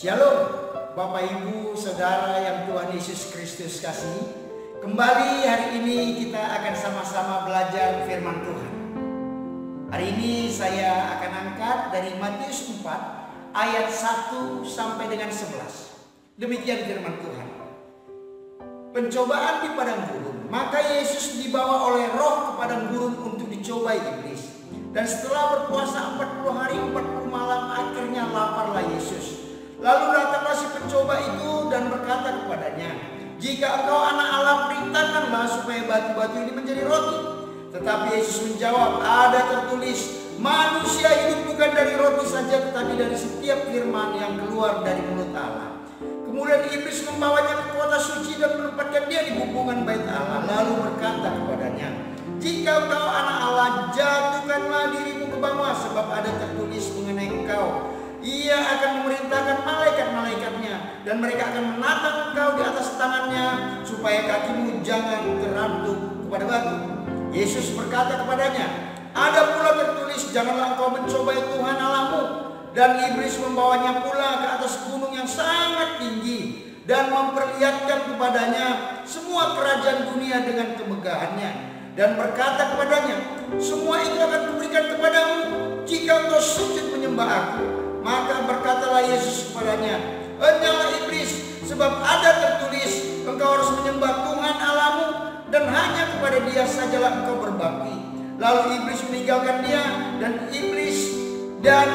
Shalom, Bapak Ibu, Saudara yang Tuhan Yesus Kristus kasih. Kembali hari ini kita akan sama-sama belajar firman Tuhan. Hari ini saya akan angkat dari Matius 4 ayat 1 sampai dengan 11. Demikian firman Tuhan. Pencobaan di padang gurun. Maka Yesus dibawa oleh Roh ke padang gurun untuk dicobai iblis. Dan setelah berpuasa 40 hari 40 malam akhirnya laparlah Yesus. Lalu datanglah si pencoba itu dan berkata kepadanya, "Jika engkau anak Allah, perintahkanlah supaya batu-batu ini menjadi roti." Tetapi Yesus menjawab, "Ada tertulis, manusia hidup bukan dari roti saja, tetapi dari setiap firman yang keluar dari mulut Allah." Kemudian iblis membawanya ke kota suci dan menempatkan dia di bubungan bait Allah. Lalu berkata kepadanya, "Jika engkau anak Allah, jatuhkanlah dirimu ke bawah, sebab ada tertulis mengenai engkau, Ia akan memerintahkan malaikat-malaikatnya, dan mereka akan menatang engkau di atas tangannya, supaya kakimu jangan terantuk kepada batu." Yesus berkata kepadanya, "Ada pula tertulis, janganlah engkau mencobai Tuhan Allahmu." Dan iblis membawanya pula ke atas gunung yang sangat tinggi, dan memperlihatkan kepadanya semua kerajaan dunia dengan kemegahannya, dan berkata kepadanya, "Semua itu akan kuberikan kepadamu, jika engkau sujud menyembah aku." Maka berkatalah Yesus kepadanya, "Henyalah iblis, sebab ada tertulis, engkau harus menyembah Tuhan Allahmu, dan hanya kepada Dia sajalah engkau berbakti." Lalu iblis meninggalkan dia, dan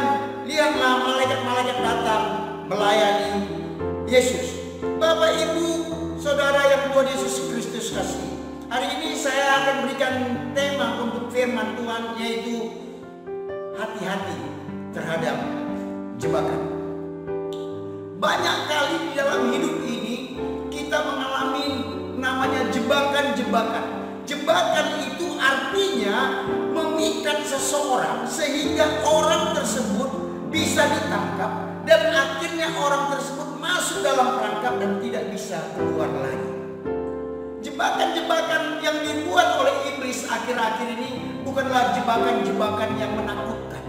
lihatlah malaikat-malaikat datang melayani Yesus. Bapak, Ibu, Saudara yang Tuhan Yesus Kristus kasih, hari ini saya akan berikan tema untuk firman Tuhan, yaitu hati-hati terhadap jebakan. Banyak kali di dalam hidup ini kita mengalami namanya jebakan-jebakan. Jebakan itu artinya memikat seseorang sehingga orang tersebut bisa ditangkap, dan akhirnya orang tersebut masuk dalam perangkap dan tidak bisa keluar lagi. Jebakan-jebakan yang dibuat oleh iblis akhir-akhir ini bukanlah jebakan-jebakan yang menakutkan,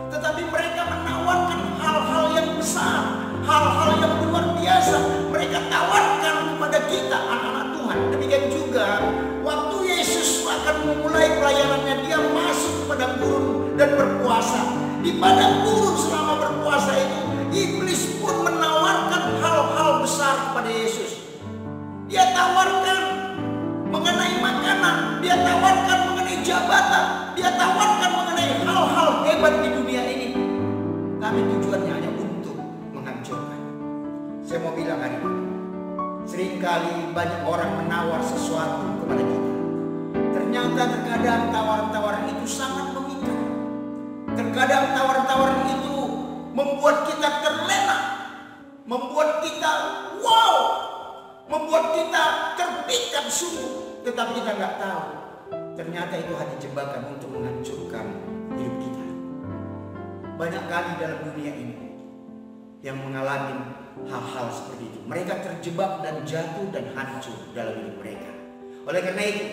tetapi mereka menawarkan hal-hal yang besar, hal-hal yang luar biasa. Mereka tawarkan kepada kita, anak-anak Tuhan. Demikian juga waktu Yesus akan memulai pelayanannya, dia masuk ke padang gurun dan berpuasa. Di padang gurun selama berpuasa itu, iblis pun menawarkan hal-hal besar kepada Yesus. Dia tawarkan mengenai makanan, dia tawarkan mengenai jabatan, dia tawarkan mengenai hal-hal hebat di dunia ini. Tapi tujuannya hanya untuk menghancurkan. Saya mau bilang hari ini, seringkali banyak orang menawar sesuatu kepada kita. Ternyata terkadang tawaran-tawaran itu sangat memikat. Terkadang tawaran-tawaran itu membuat kita terlena, membuat kita wow, membuat kita terpikat sungguh. Tetapi kita nggak tahu, ternyata itu hanya jebakan untuk menghancurkan hidup kita. Banyak kali dalam dunia ini yang mengalami hal-hal seperti itu. Mereka terjebak dan jatuh dan hancur dalam hidup mereka. Oleh karena itu,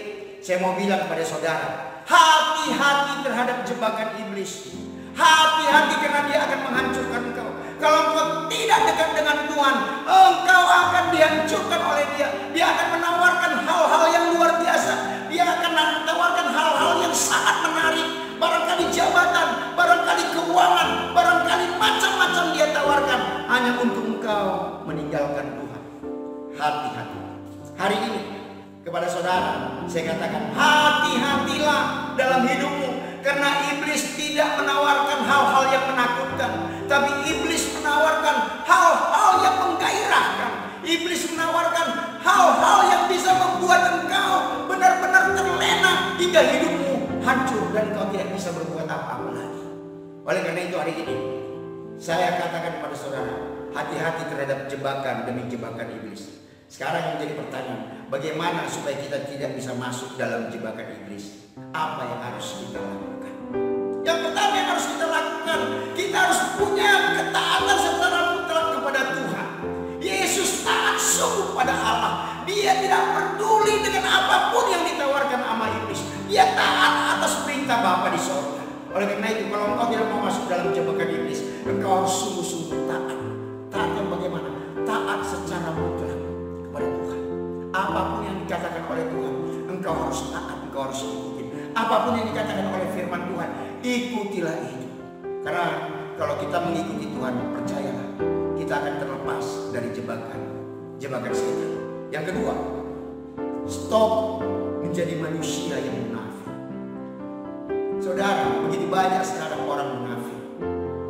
saya mau bilang kepada saudara, hati-hati terhadap jebakan iblis. Hati-hati karena dia akan menghancurkan engkau. Kalau engkau tidak dekat dengan Tuhan, engkau akan dihancurkan oleh dia. Dia akan menawarkan hal-hal yang luar biasa. Dia akan menawarkan hal-hal yang sangat menarik. Barangkali jabatan, barangkali keuangan, barangkali macam-macam dia tawarkan, hanya untuk engkau meninggalkan Tuhan. Hati-hati. Hari ini kepada saudara saya katakan, hati-hatilah dalam hidupmu. Karena iblis tidak menawarkan hal-hal yang menakutkan, tapi iblis menawarkan hal-hal yang menggairahkan. Iblis menawarkan hal-hal yang bisa membuat engkau benar-benar terlena hingga hidupmu hancur dan engkau tidak bisa berbuat apa-apa lagi. Oleh karena itu hari ini saya katakan kepada saudara, hati-hati terhadap jebakan demi jebakan iblis. Sekarang yang menjadi pertanyaan, bagaimana supaya kita tidak bisa masuk dalam jebakan iblis? Apa yang harus kita lakukan? Yang pertama yang harus kita lakukan, kita harus punya ketaatan secara mutlak kepada Tuhan. Yesus taat sungguh pada Allah. Dia tidak peduli dengan apapun yang ditawarkan sama iblis. Dia taat atas perintah Bapa di sorga. Oleh karena itu, kalau engkau tidak mau masuk dalam jebakan iblis, engkau harus sungguh-sungguh taat. Taat yang dikatakan oleh Tuhan, engkau harus taat, engkau harus ikuti. Apapun yang dikatakan oleh firman Tuhan, ikutilah itu. Karena kalau kita mengikuti Tuhan, percayalah, kita akan terlepas dari jebakan setan. Yang kedua, stop menjadi manusia yang munafik. Saudara, begitu banyak sekarang orang munafik.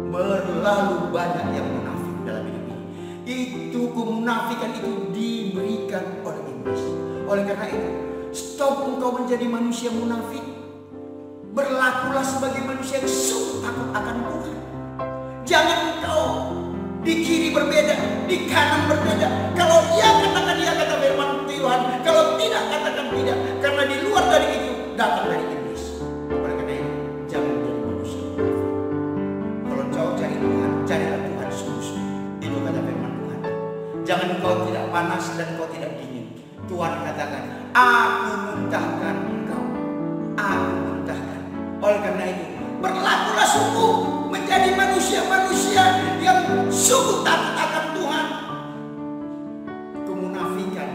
Terlalu banyak yang munafik dalam hidup ini. Itu kemunafikan itu diberikan oleh iblis. Oleh karena itu, stop engkau menjadi manusia munafik. Berlakulah sebagai manusia yang sungguh takut akan Tuhan. Jangan engkau di kiri berbeda, di kanan berbeda. Kalau iya katakan iya, kata firman Tuhan. Kalau tidak, katakan tidak. Karena di luar dari itu datang dari iblis. Oleh karena itu, jangan menjadi manusia munafik. Kalau kau cari Tuhan, carilah Tuhan sungguh-sungguh. Itu kata firman Tuhan. Jangan kau tidak panas dan kau tidak dingin. Tuhan katakan, aku muntahkan engkau. Aku muntahkan. Oleh karena itu, berlakulah sungguh menjadi manusia-manusia yang sungguh takut akan Tuhan. Kemunafikan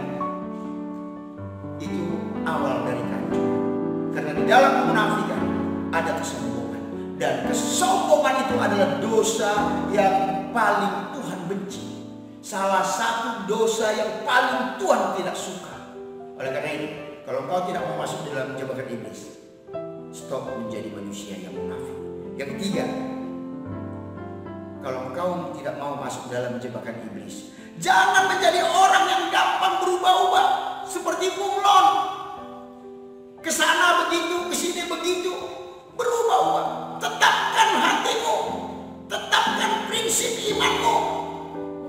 itu awal dari kacau. Karena di dalam kemunafikan ada kesombongan. Dan kesombongan itu adalah dosa yang paling Tuhan benci. Salah satu dosa yang paling Tuhan tidak suka. Oleh karena itu, kalau kau tidak mau masuk dalam jebakan iblis, stop menjadi manusia yang munafik. Yang ketiga, kalau engkau tidak mau masuk dalam jebakan iblis, jangan menjadi orang yang gampang berubah-ubah seperti bunglon. Kesana begitu, kesini begitu, berubah-ubah. Tetapkan hatimu, tetapkan prinsip imanmu.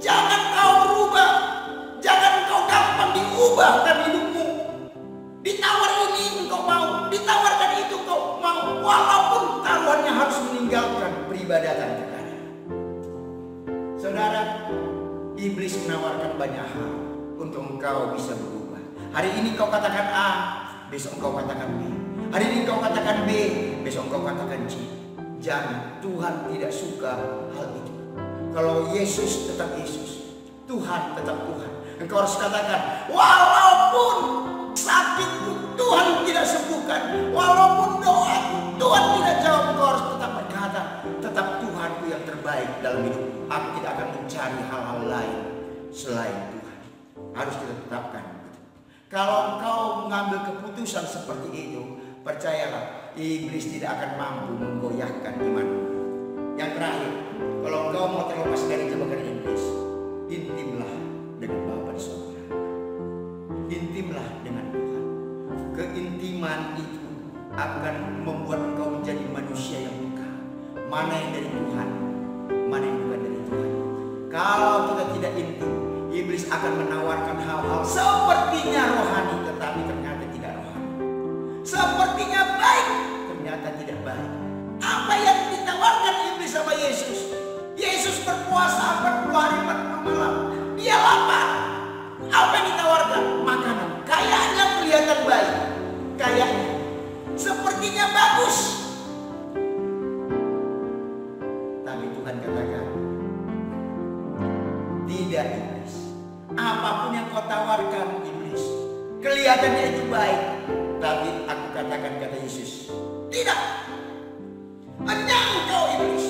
Jangan kau berubah, jangan kau gampang diubahkan hidupmu. Ditawar ini engkau mau, ditawarkan itu kau mau, walaupun taruhannya harus meninggalkan peribadatan kepada. Saudara, iblis menawarkan banyak hal untuk engkau bisa berubah. Hari ini kau katakan A, besok engkau katakan B. Hari ini kau katakan B, besok engkau katakan C. Jangan, Tuhan tidak suka hal itu. Kalau Yesus tetap Yesus, Tuhan tetap Tuhan. Engkau harus katakan, walaupun sakitku Tuhan tidak sembuhkan, walaupun doaku Tuhan tidak jawab, engkau harus tetap berkata, tetap Tuhanku yang terbaik dalam hidupku. Aku tidak akan mencari hal-hal lain selain Tuhan. Harus kita tetapkan. Kalau engkau mengambil keputusan seperti itu, percayalah, iblis tidak akan mampu menggoyahkan imanmu. Yang terakhir, kalau engkau mau terlepas dari jebakan iblis, intimlah dengan Bapa di surga. Intimlah dengan Tuhan. Keintiman itu akan membuat engkau menjadi manusia yang peka. Mana yang dari Tuhan, mana yang bukan dari Tuhan. Kalau kita tidak intim, iblis akan menawarkan hal-hal sepertinya rohani, tetapi ternyata tidak rohani. Sepertinya baik, ternyata tidak baik. Apa yang ditawarkan iblis sama Yesus? Yesus berpuasa 40 hari 40 malam. Dia lapar. Apa yang ditawarkan? Makanan. Kayaknya kelihatan baik. Kayaknya. Sepertinya bagus. Tapi Tuhan katakan, tidak iblis. Apapun yang kau tawarkan iblis, kelihatannya itu baik. Tapi aku katakan, kata Yesus, tidak. Hanya engkau iblis.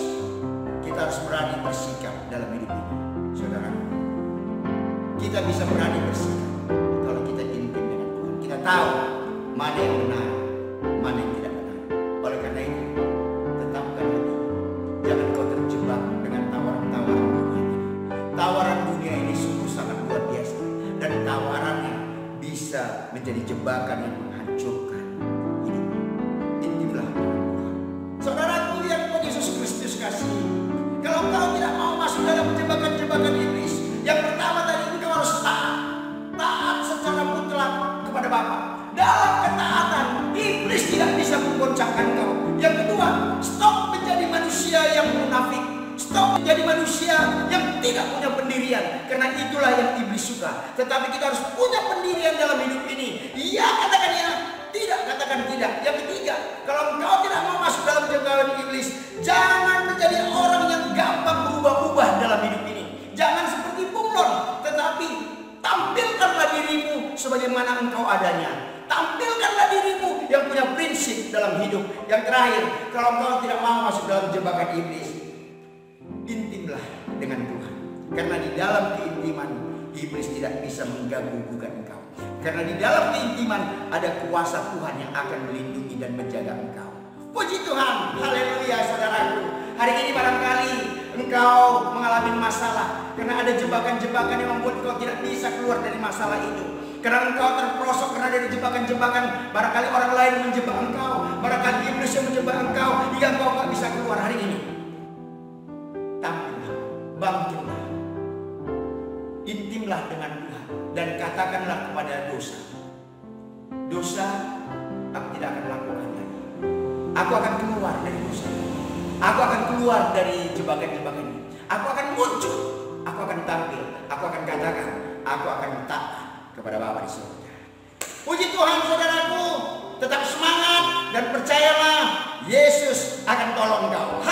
Kita harus berani bersikap dalam hidup ini, saudara. Kita bisa berani bersikap kalau kita intim dengan Tuhan. Kita tahu mana yang benar, mana yang tidak benar. Oleh karena itu, tetapkan hati. Jangan kau terjebak dengan tawaran-tawaran dunia ini. Tawaran dunia ini sungguh sangat luar biasa, dan tawarannya bisa menjadi jebakan yang menghancurkan hidupmu. Intimlah dengan Tuhan. Saudaraku yang Tuhan Yesus Kristus kasih, kalau kau tidak mau masuk dalam jebakan-jebakan iblis, yang pertama tadi engkau harus taat secara mutlak kepada Bapa. Dalam ketaatan, iblis tidak bisa menggoncangkan kau. Yang kedua, stop menjadi manusia yang munafik. Stop menjadi manusia yang tidak punya pendirian. Karena itulah yang iblis suka. Tetapi kita harus punya pendirian dalam hidup ini. Iya, katakan ya. Tidak, katakan tidak. Yang ketiga, kalau engkau tidak mau masuk dalam jebakan iblis, jangan menjadi orang yang gampang berubah-ubah dalam hidup ini. Jangan seperti bunglon, tetapi tampilkanlah dirimu sebagaimana engkau adanya. Tampilkanlah dirimu yang punya prinsip dalam hidup. Yang terakhir, kalau engkau tidak mau masuk dalam jebakan iblis, intimlah dengan Tuhan. Karena di dalam keintiman, iblis tidak bisa mengganggu-gugat engkau. Karena di dalam keintiman ada kuasa Tuhan yang akan melindungi dan menjaga engkau. Puji Tuhan, haleluya saudaraku. Hari ini barangkali engkau mengalami masalah karena ada jebakan-jebakan yang membuat engkau tidak bisa keluar dari masalah itu. Karena engkau terperosok karena dari jebakan-jebakan. Barangkali orang lain menjebak engkau, barangkali iblis yang menjebak engkau hingga engkau tak bisa keluar hari ini. Tampillah, bangkitlah, intimlah dengan Tuhan dan katakanlah kepada dosa, dosa aku tidak akan lakukan lagi. Aku akan keluar dari dosa. Aku akan keluar dari jebakan-jebakan ini. Aku akan muncul. Aku akan tampil. Aku akan katakan. Aku akan taat kepada Bapa di surga. Puji Tuhan saudaraku. Tetap semangat dan percayalah Yesus akan tolong kau.